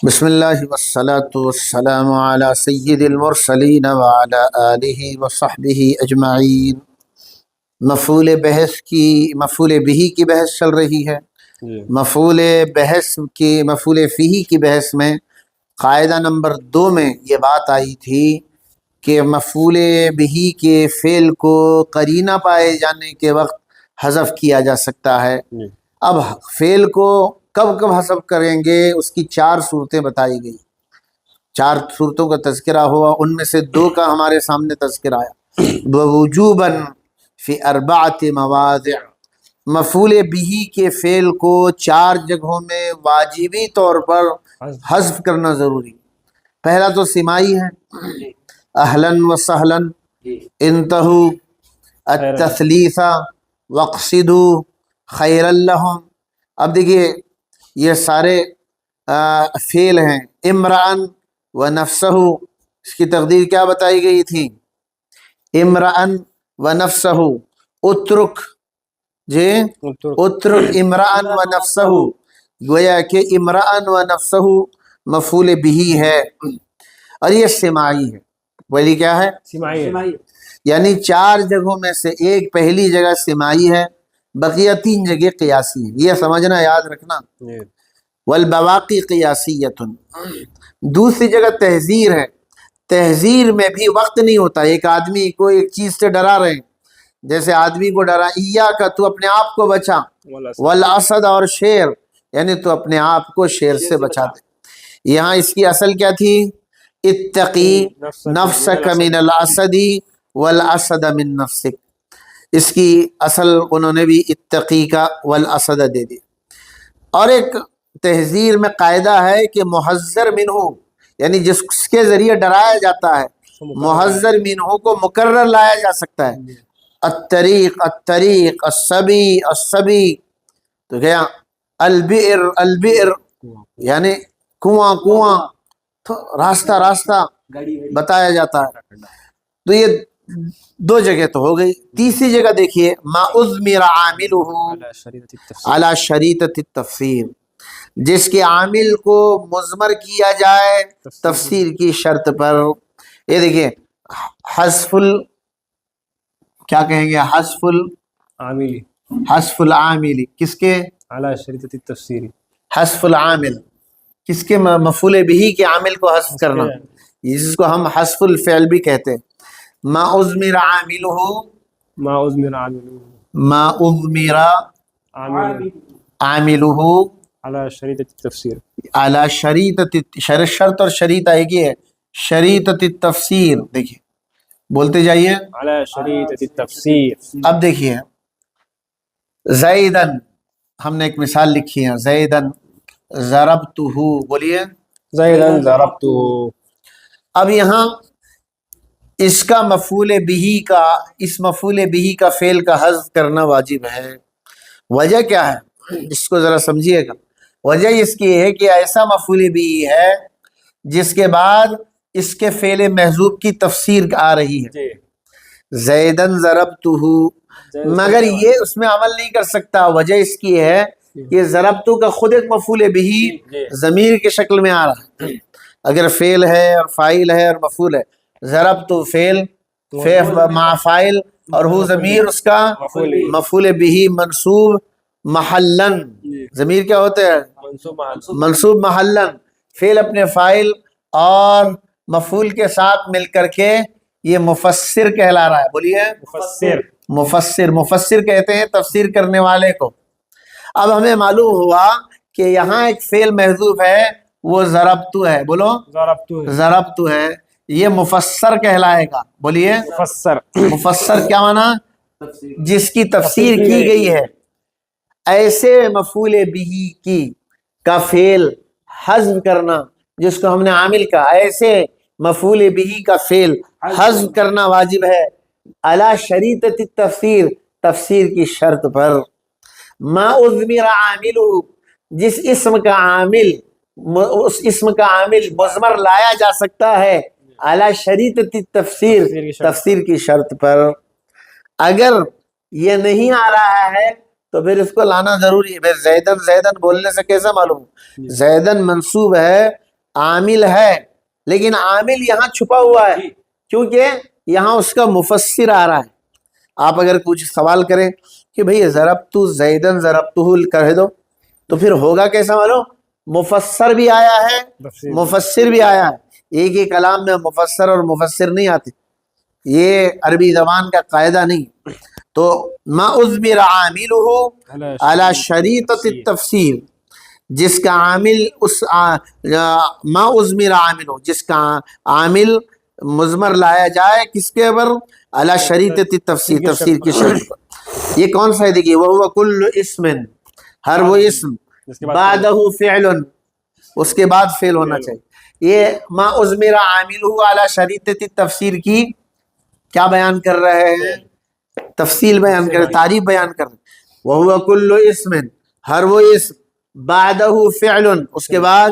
بسم اللہ والصلاة والسلام علی سید المرسلین وعلی آلہ وصحبہ اجمعین۔ مفعول بہی کی بحث چل رہی ہے۔ مفعول فیہ کی بحث میں قاعدہ نمبر 2 میں یہ بات آئی تھی کہ مفعول بہی کے فعل کو قرینہ پائے جانے کے وقت حذف کیا جا سکتا ہے۔ اب فعل کو کب کب حذف کریں گے اس کی 4 صورتیں بتائی گئی، 4 صورتوں کا تذکرہ ہوا، ان میں سے 2 کا ہمارے سامنے تذکرہ آیا۔ ووجوباً فی 4 مواضع، مفعول بہی کے فعل کو 4 جگہوں میں واجبی طور پر حذف کرنا ضروری۔ پہلا تو سماعی ہے، اہلاً و سہلاً، انتہو، التثلیث، واقصدوا، خیر لہم۔ اب دیکھیے یہ سارے فعل ہیں۔ امرأن و نفسہ، اس کی تقدیر کیا بتائی گئی تھی؟ امرأن و نفسہ، اترک اترک امرأن و نفسہ، گویا کہ امرأن و نفسہ مفعول بہی ہے، اور یہ سماعی ہے۔ وہی کیا ہے؟ سماعی، یعنی 4 جگہوں میں سے ایک پہلی جگہ سماعی ہے، بقیہ 3 جگہ قیاسی ہیں، یہ سمجھنا، یاد رکھنا۔ والبواقی قیاسیۃ، دوسری جگہ تحذیر ہے۔ تحذیر میں بھی وقت نہیں ہوتا، ایک آدمی کو ایک چیز سے ڈرا رہے ہیں، جیسے آدمی کو ڈرا ایاک، تو اپنے آپ کو بچا، والاسد، اور شیر، یعنی تو اپنے آپ کو شیر سے بچا دے۔ یہاں اس کی اصل کیا تھی؟ اتقی نفسک من الاسد والاسد من نفسک، اس کی اصل انہوں نے بھی اتقی کا والاسد دے دی۔ اور ایک تحذیر میں قاعدہ ہے کہ محذر منہ، یعنی جس کے ذریعے ڈرایا جاتا ہے، محذر منہ کو مکرر لایا جا سکتا ہے۔ الطریق، الطریق، الصبی، الصبی، تو کیا البئر، البئر، یعنی کنواں، کنواں، تو راستہ، راستہ بتایا جاتا ہے۔ تو یہ 2 جگہ تو ہو گئی۔ تیسری جگہ دیکھیے، ما اضمر عاملہ علی شریطۃ التفسیر، جس کے عامل کو مضمر کیا جائے تفسیر کی شرط پر۔ یہ دیکھیے حذف کیا کہیں گے؟ حذف العاملی، حذف العاملی کس کے؟ علی شریطۃ التفسیر، حذف العامل کس کے؟ مفعول بہی کے عامل کو حذف کرنا، جس کو ہم حذف الفعل بھی کہتے ہیں۔ ما اضمر عاملہ، ما اضمر عاملہ، ما اضمر عاملہ علی شریطۃ التفسیر، علی شریطۃ، شرط اور شریطہ ایک ہی ہے، شریطۃ التفسیر۔ دیکھیے بولتے جائیے، علی شریطۃ التفسیر۔ اب دیکھیے زیدن، ہم نے ایک مثال لکھی ہے، زیدن ضربتہ، بولیے زیدن ضربتہ۔ اب یہاں اس کا مفعول بہی کا، اس مفعول بہی کا فعل کا حذف کرنا واجب ہے۔ وجہ کیا ہے؟ اس کو ذرا سمجھیے گا۔ وجہ اس کی ہے کہ ایسا مفعول بہی ہے جس کے بعد اس کے فعل محذوف کی تفسیر آ رہی ہے، زیدن ضربتہ، مگر یہ اس میں عمل نہیں کر سکتا۔ وجہ اس کی ہے کہ ضربتہ کا خود ایک مفعول بہی ضمیر کی شکل میں آ رہا ہے، اگر فعل ہے اور فاعل ہے اور مفعول ہے، ضربتہ فعل مع فاعل اور ہو ضمیر اس کا مفعول بہی منصوب محلن، ضمیر کیا ہوتا ہے؟ منصوب محلن، فعل اپنے فاعل اور مفعول کے ساتھ مل کر کے یہ مفسر کہلا رہا ہے۔ بولیے مفسر، مفسر، مفسر کہتے ہیں تفسیر کرنے والے کو۔ اب ہمیں معلوم ہوا کہ یہاں ایک فعل محذوف ہے، وہ ضربتہ ہے، بولو ضربتہ، ضربتہ ہے، یہ مفسر کہلائے گا۔ بولیے مفسر، مفسر کیا معنی؟ جس کی تفسیر کی گئی ہے۔ ایسے مفعول بہی کی کا فعل حذف کرنا، جس کو ہم نے عامل کا، ایسے مفعول بہی کا فعل حذف کرنا واجب ہے، علی شریطۃ التفسیر، تفسیر کی شرط پر۔ ما اضمر عاملہ، جس اسم کا عامل، اس اسم کا عامل مضمر لایا جا سکتا ہے، علی شریطۃ التفسیر، تفسیر کی شرط پر۔ اگر یہ نہیں آ رہا ہے تو پھر اس کو لانا ضروری ہے۔ زیدن، زیدن بولنے سے کیسا معلوم؟ زیدن منصوب ہے عامل ہے لیکن عامل یہاں چھپا ہوا ہے کیونکہ یہاں اس کا مفسر آ رہا ہے. آپ اگر کچھ سوال کریں کہ بھئی ضربت زیدن ضربتہ کہہ دو تو پھر ہوگا کیسا معلوم؟ مفسر بھی آیا ہے مفسر بھی آیا ہے. ایک ہی کلام میں مفسر اور مفسر نہیں آتے، یہ عربی زبان کا قاعدہ نہیں. تو ما اضمر عاملہ علی شریطۃ التفسیر، جس کا عامل اس ما اضمر عاملہ، جس کا عامل مضمر لایا جائے کس کے اوپر؟ علی شریطۃ التفسیر، تفسیر کی شرط پر. یہ کون سا ہے؟ دیکھیے وہو کل اسم، ہر وہ اسم بعدہ فعل، اس کے بعد فعل ہونا چاہیے. یہ ما اضمر عاملہ علی شریطۃ التفسیر کی کیا بیان کر رہے ہیں؟ تفصیل بیان کر رہے، تعریف بیان کر رہے. وہو کل اسم، ہر وہ اسم بعدہ فعل، اس کے بعد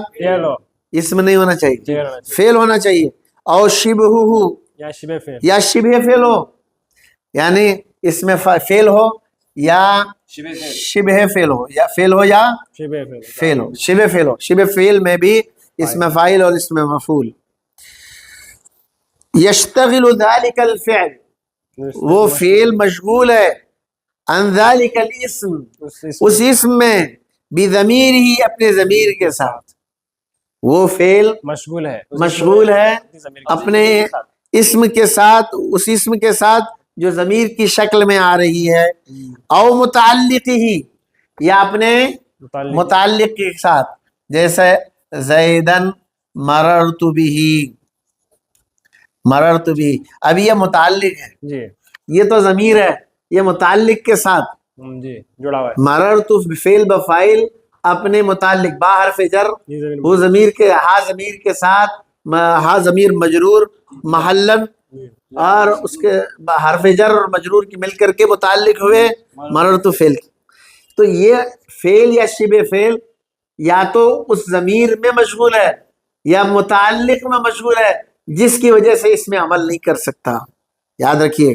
اسم نہیں ہونا چاہیے، فعل ہونا چاہیے. اور شبہہ، یا شبہ فعل ہو، یعنی اس میں فعل ہو یا شبہ فعل ہو، یا فعل ہو یا فعل ہو، شبہ فعل ہو. شبہ فعل میں بھی اسم فاعل اور اسم مفعول. یشتغل ذلک الفعل، وہ فعل مشغول ہے، عن ذلک الاسم، اس اسم میں، بضمیر ہی، اپنے ضمیر کے ساتھ. وہ فعل مشغول ہے اپنے اسم کے ساتھ، اس اسم کے ساتھ جو ضمیر کی شکل میں آ رہی ہے. او متعلق ہی، یا اپنے متعلق کے ساتھ، جیسے زیدن مررت بہ، مررت بہ. اب یہ متعلق ہے، یہ تو ضمیر ہے، یہ متعلق کے ساتھ جڑا ہوا ہے. مررت فعل بفاعل اپنے متعلق، با حرف جر، وہ ضمیر کے، ہا ضمیر کے ساتھ، ہا ضمیر مجرور محلن، اور اس کے حرف جر اور مجرور کی مل کر کے متعلق ہوئے مررت فعل. تو یہ فعل یا شبہ فعل یا تو اس ضمیر میں مشغول ہے یا متعلق میں مشغول ہے، جس کی وجہ سے اس میں عمل نہیں کر سکتا. یاد رکھیے.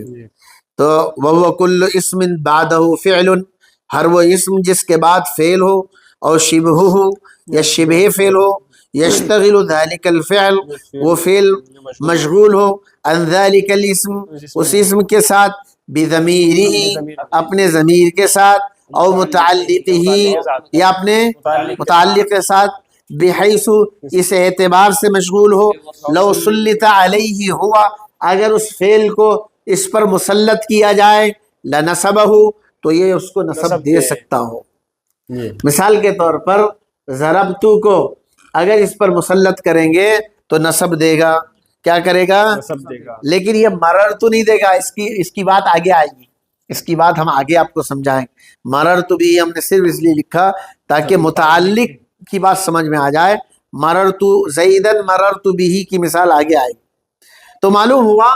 تو وَهُوَ كُلُّ اسم بعدہ فعل، ہر وہ اسم جس کے بعد فعل ہو، اور شبہ ہو یا شبہ فعل ہو. یشتغل ذلك الفعل، وہ فعل مشغول ہو، عن ذلك الاسم، اس اسم کے ساتھ، بضمیرہ، اپنے ضمیر کے ساتھ، او متعلقہ، یا اپنے متعلق کے ساتھ، بحیث، اس اعتبار سے مشغول ہو، لو سلط علیہ ہوا، اگر اس فعل کو اس پر مسلط کیا جائے، لنصبہ، تو یہ اس کو نصب دے سکتا ہو. مثال کے طور پر ضربتو کو اگر اس پر مسلط کریں گے تو نصب دے گا. کیا کرے گا؟ نصب دے گا. لیکن یہ مررتو نہیں دے گا، اس کی بات آگے آئے گی، اس کی بات ہم آگے آپ کو سمجھائیں. مررتو بھی ہم نے صرف اس لیے لکھا تاکہ متعلق کی بات سمجھ میں آ جائے. مررتو زیدن مررتو بھی کی مثال آگے آئے گی. تو معلوم ہوا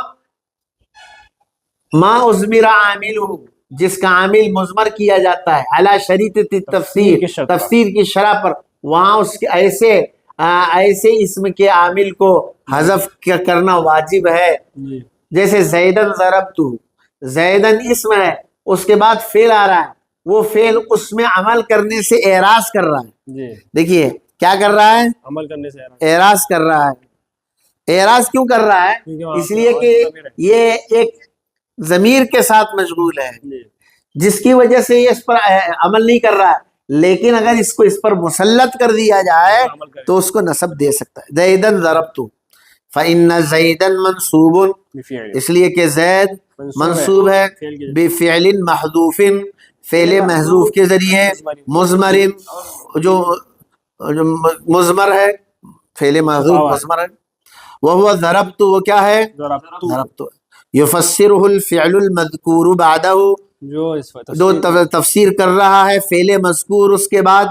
ما اضمر عاملہ، جس کا عامل مضمر کیا جاتا ہے، علی شریطۃ التفسیر، تفسیر کی شرح پر، وہاں اس کے ایسے اسم کے عامل کو حذف کرنا واجب ہے. جیسے زیدن ضربتہ، زیدن اسم ہے، اس کے بعد فعل آ رہا ہے، وہ فعل اس میں عمل کرنے سے اعراض کر رہا ہے. دیکھیے کیا کر رہا ہے؟ عمل کرنے سے اعراض کر رہا ہے. اعراض کیوں کر رہا ہے؟ اس لیے کہ یہ ایک ضمیر کے ساتھ مشغول ہے، جس کی وجہ سے یہ اس پر عمل نہیں کر رہا ہے. لیکن اگر اس کو اس پر مسلط کر دیا جائے تو اس کو نصب دے سکتا ہے. زیدن ضربتہ، فإن زیدن منصوب، اس لیے کہ زید منصوب ہے، بفعل محذوف، فعل محذوف کے ذریعے، مضمر، جو مضمر ہے، فعل محذوف مضمر ہے. وہو ضربت، وہ کیا ہے؟ ضربت. یفسرہ الفعل المذکور بعدہ، جو تفسیر کر رہا ہے فعل مذکور اس کے بعد،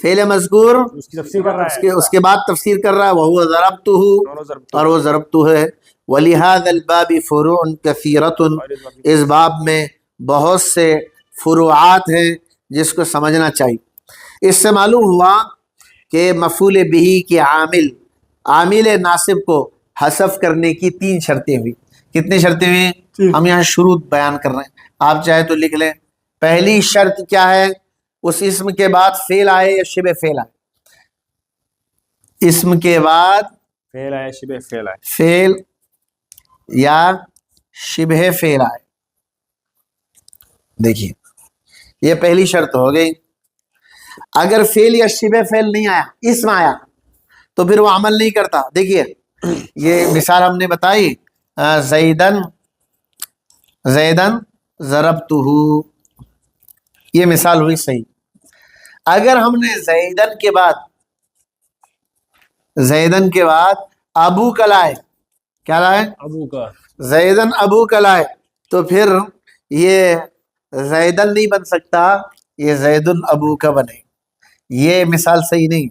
فعل مذکور اس کے بعد تفسیر کر رہا ہے. وہو ضربتہ، اور وہ ضربتہ ہے. ولہذا الباب فروع کثیرۃ، اس باب میں بہت سے فروعات ہیں جس کو سمجھنا چاہیے. اس سے معلوم ہوا کہ مفعول بہ کی عامل ناصب کو حذف کرنے کی 3 شرطیں ہوئی. کتنی شرطیں ہوئی؟ ہم یہاں شروط بیان کر رہے ہیں، آپ چاہے تو لکھ لیں. پہلی شرط کیا ہے؟ اس اسم کے بعد فعل آئے یا شبہ فعل آئے. اسم کے بعد فعل آئے شبہ فعل آئے فعل یا شبہ فعل آئے. دیکھیے یہ پہلی شرط ہو گئی. اگر فعل یا شبہ فعل نہیں آیا، اسم آیا، تو پھر وہ عمل نہیں کرتا. دیکھیے یہ مثال ہم نے بتائی، زیدن ضربتہ، یہ مثال ہوئی صحیح. اگر ہم نے زیدن کے بعد ابو کا لائے، کیا لائے؟ ابو کا. زیدن ابو کا لائے، تو پھر یہ زیدن نہیں بن سکتا، یہ زیدن ابو کا بنے. یہ مثال صحیح نہیں،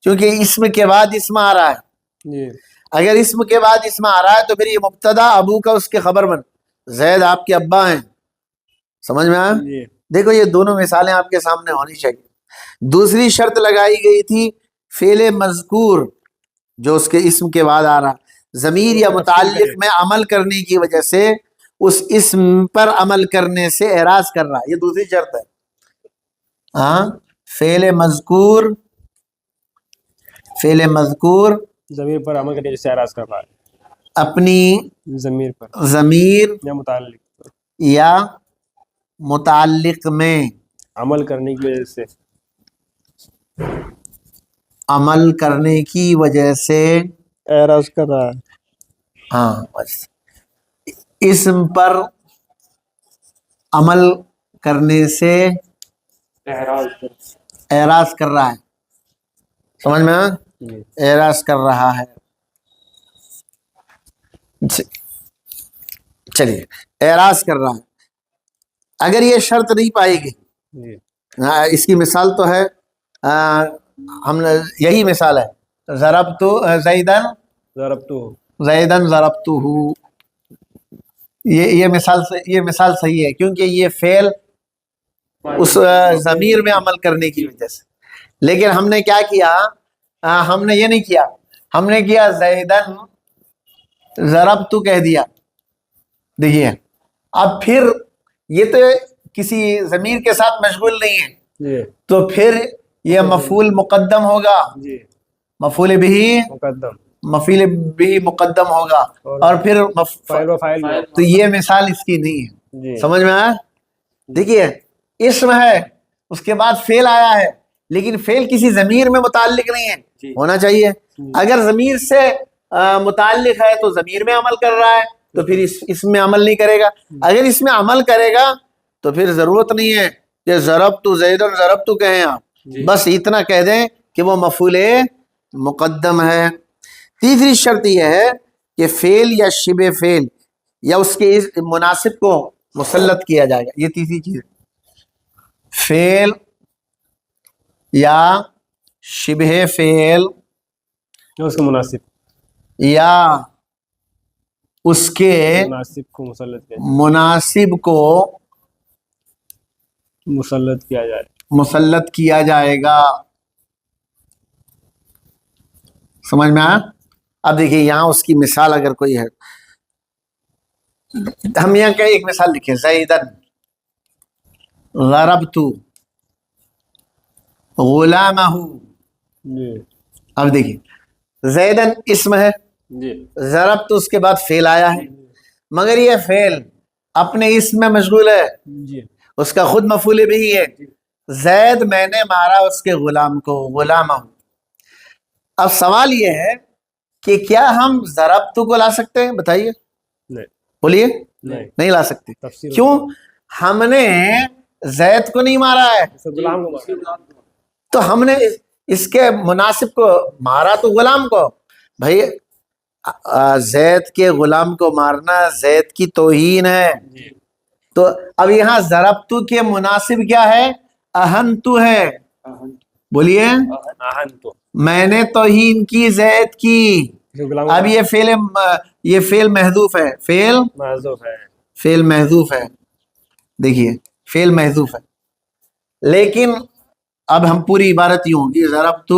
کیونکہ اسم کے بعد اسم آ رہا ہے. جی. اگر اسم کے بعد اسم آ رہا ہے تو پھر یہ مبتدا ابو کا اس کے خبر بن، زید آپ کے ابا ہیں. سمجھ میں آیا؟ جی. دیکھو یہ دونوں مثالیں آپ کے سامنے ہونی چاہیے. دوسری شرط لگائی گئی تھی فعل مذکور جو اس کے اسم کے بعد آ رہا، ضمیر یا متعلق میں عمل کرنے کی وجہ سے اس اسم پر عمل کرنے سے اعراض کر رہا، یہ دوسری شرط ہے. ہاں، فعل مذکور ضمیر پر عمل کرنے سے اعراض کر رہا ہے، اپنی ضمیر پر ضمیر یا متعلق پر یا متعلق میں عمل کرنے کی وجہ سے عمل کرنے کی وجہ سے اعراض کر رہا ہے. ہاں، بس اسم پر عمل کرنے سے اعراض کر رہا ہے. سمجھ میں آیا؟ اعراض کر رہا ہے. چلیے اعراض کر رہا ہے. اگر یہ شرط نہیں پائے گی، جی. اس کی مثال تو ہے، ہم نے یہی مثال ہے، ضربت زیدن ضربتہ. یہ مثال صحیح ہے، کیونکہ یہ فعل اس ضمیر میں عمل کرنے کی وجہ سے. لیکن ہم نے کیا کیا؟ ہم نے یہ نہیں کیا، ہم نے کیا زیدن ضربتہ کہہ دیا. دیکھیے اب پھر یہ تو کسی ضمیر کے ساتھ مشغول نہیں ہے، جی. تو پھر یہ مفعول مقدم ہوگا، جی. مفعول بھی مقدم ہوگا، اور پھر فاعل و فاعل. تو یہ مثال اس کی نہیں ہے. جی. سمجھ میں آیا؟ دیکھیے اسم ہے، اس کے بعد فعل آیا ہے، لیکن فعل کسی ضمیر میں متعلق نہیں ہے. ہونا چاہیے اگر ضمیر سے متعلق ہے تو ضمیر میں عمل کر رہا ہے، تو پھر اس میں عمل نہیں کرے گا. اگر اس میں عمل کرے گا تو پھر ضرورت نہیں ہے کہ ضربت زیدن ضربت کہیں آپ، بس اتنا کہہ دیں کہ وہ مفعول مقدم ہے. تیسری شرط یہ ہے کہ فعل یا شبہ فعل یا اس کے مناسب کو مسلط کیا جائے گا. یہ تیسری چیز ہے، فعل یا شبہ فعل اس کے مناسب یا اس کے مناسب کو مناسب کو مسلط کیا جائے گا. سمجھ میں آیا؟ اب دیکھیے یہاں اس کی مثال اگر کوئی ہے، ہم یہاں کا ایک مثال لکھیں، زیدن ضربت غلامہ. جی. اب دیکھیے زیدن اسم ہے، جی. ضربت اس کے بعد فعل آیا ہے، مگر یہ فعل اپنے اسم میں مشغول ہے، جی. اس کا خود مفعول بھی ہے. زید میں نے مارا اس کے غلام کو، غلامہ. اب سوال یہ ہے کہ کیا ہم ضربت کو لا سکتے ہیں؟ بتائیے، نہیں. بولیے. نہیں لا سکتے. تفسیر کیوں؟ ہم نے زید کو نہیں مارا ہے، غلام کو مارا. تو ہم نے اس کے مناسب کو مارا تو غلام کو. بھائی زید کے غلام کو مارنا زید کی توہین ہے. جی. تو اب یہاں ضربتو کے مناسب کیا ہے؟ اہنتو ہے. بولیے. اہنتو. میں نے توہین کی زید کی. اب یہ فعل محذوف ہے، فعل محذوف ہے. دیکھیے فعل محذوف ہے، لیکن اب ہم پوری عبارت یوں ہوگی، ضربت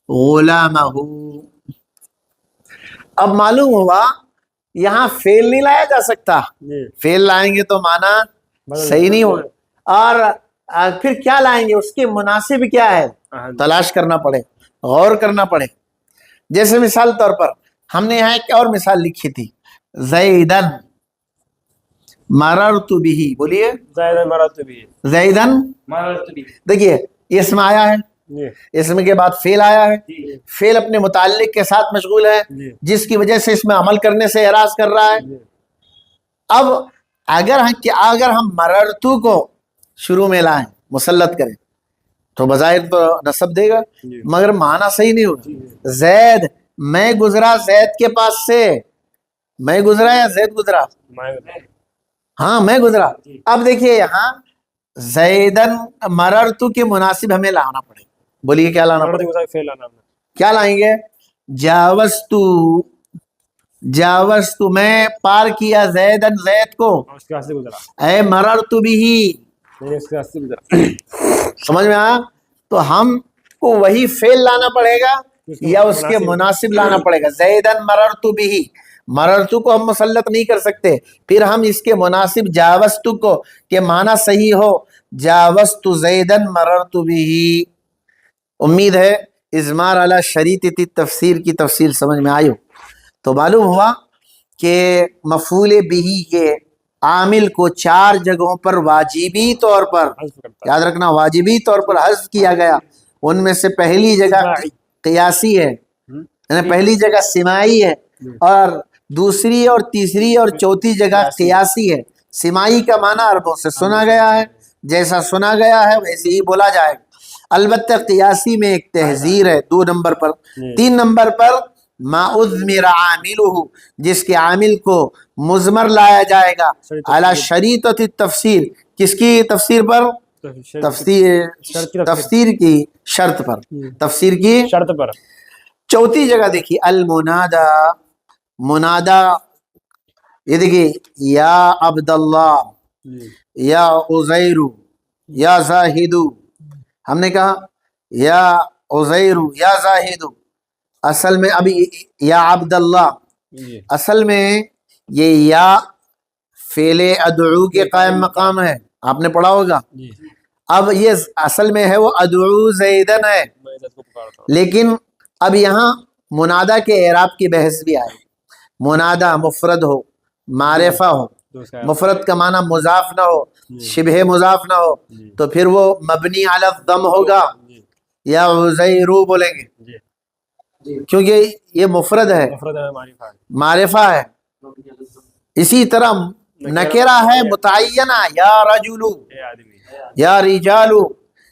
غلامہ. اب معلوم ہوا یہاں فعل نہیں لایا جا سکتا، فعل لائیں گے تو معنی صحیح نہیں ہوگا. اور پھر کیا لائیں گے؟ اس کے مناسب کیا ہے تلاش کرنا پڑے، غور کرنا پڑے. جیسے مثال طور پر ہم نے یہاں ایک اور مثال لکھی تھی، زیدن مررت بھی، بولیے زائد مرات بھی زیدن، مررت بھی، دیکھیے اسم آیا ہے، جی اسم کے بعد فعل آیا ہے، فعل اپنے متعلق کے ساتھ مشغول ہے جی جس کی وجہ سے اس میں عمل کرنے سے اعراض کر رہا ہے۔ جی اب اگر ہم مررتو کو شروع میں لائیں، مسلط کریں تو بظاہر تو نصب دے گا، جی مگر معنی صحیح نہیں ہوگا۔ زید، میں گزرا زید کے پاس سے، میں گزرا یا زید گزرا؟ ہاں میں گزرا۔ اب دیکھیے یہاں زیدن مررتو کے مناسب ہمیں لانا پڑے، بولیے کیا لانا پڑے گا؟ فعل نام کیا لائیں گے؟ جاوزتو میں پار کیا زیدن زید کو، اس کے سے گزرا، اے مررتو بھی، نہیں اس کے سے گزرا، سمجھ میں آیا؟ تو ہم کو وہی فعل لانا پڑے گا یا اس کے مناسب لانا پڑے گا؟ زیدن مررتو بھی، مررتو کو ہم مسلط نہیں کر سکتے، پھر ہم اس کے مناسب جاوزتو کو کہ معنی صحیح ہو، جاوزتو زیدن مررتو بھی۔ امید ہے اضمار علی شریطۃ التفسیر کی تفصیل سمجھ میں آئی ہو۔ تو معلوم ہوا کہ مفعول بہ کے عامل کو 4 جگہوں پر واجبی طور پر، یاد رکھنا واجبی طور پر حذف کیا گیا۔ ان میں سے پہلی جگہ قیاسی ہے، یعنی پہلی جگہ سماعی ہے، اور دوسری اور تیسری اور چوتھی جگہ قیاسی ہے۔ سماعی کا معنی عربوں سے سنا گیا ہے، جیسا سنا گیا ہے ویسے ہی بولا جائے گا۔ البتہ قیاسی میں ایک تحذیر ہے 2 نمبر پر۔ 3 نمبر پر ما اضمر عاملہ، جس کے عامل کو مضمر لایا جائے گا، علی شریطۃ التفسیر، کس کی تفسیر پر؟ تفسیر کی شرط پر، تفسیر کی شرط پر۔ چوتھی جگہ دیکھیے المنادا، منادا، یہ دیکھیے یا عبداللہ، یا عزیر، یا زاہد، ہم نے کہا یا عزیر یا زاہد، اصل میں ابھی یا عبداللہ، اصل میں یہ یا فعل ادعو کے قائم مقام ہے، آپ نے پڑھا ہوگا۔ اب یہ اصل میں ہے وہ ادعو زیدن ہے، لیکن اب یہاں منادا کے اعراب کی بحث بھی آئے۔ منادا مفرد ہو، معرفہ ہو، مفرد کا معنی مضاف نہ ہو، شبہ مضاف نہ ہو، تو پھر وہ مبنی علی الضم ہوگا، یا عزیرو بولیں گے کیونکہ یہ مفرد ہے، معرفہ ہے۔ اسی طرح نکرہ ہے متعینہ، یا رجلو، یا رجالو،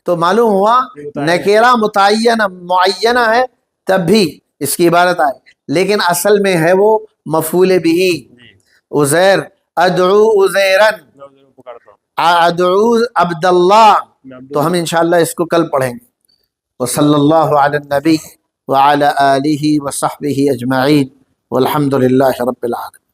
تو معلوم ہوا نکرہ متعینہ معینہ ہے تب بھی اس کی عبارت آئے، لیکن اصل میں ہے وہ مفعول بھی۔ عزیر، ادعو عزیرن، ادعو عبداللہ، تو ہم انشاءاللہ اس کو کل پڑھیں گے۔ وصلی اللہ علی النبی وعلی آلہ وصحبہ اجمعین والحمد للہ رب العالمین۔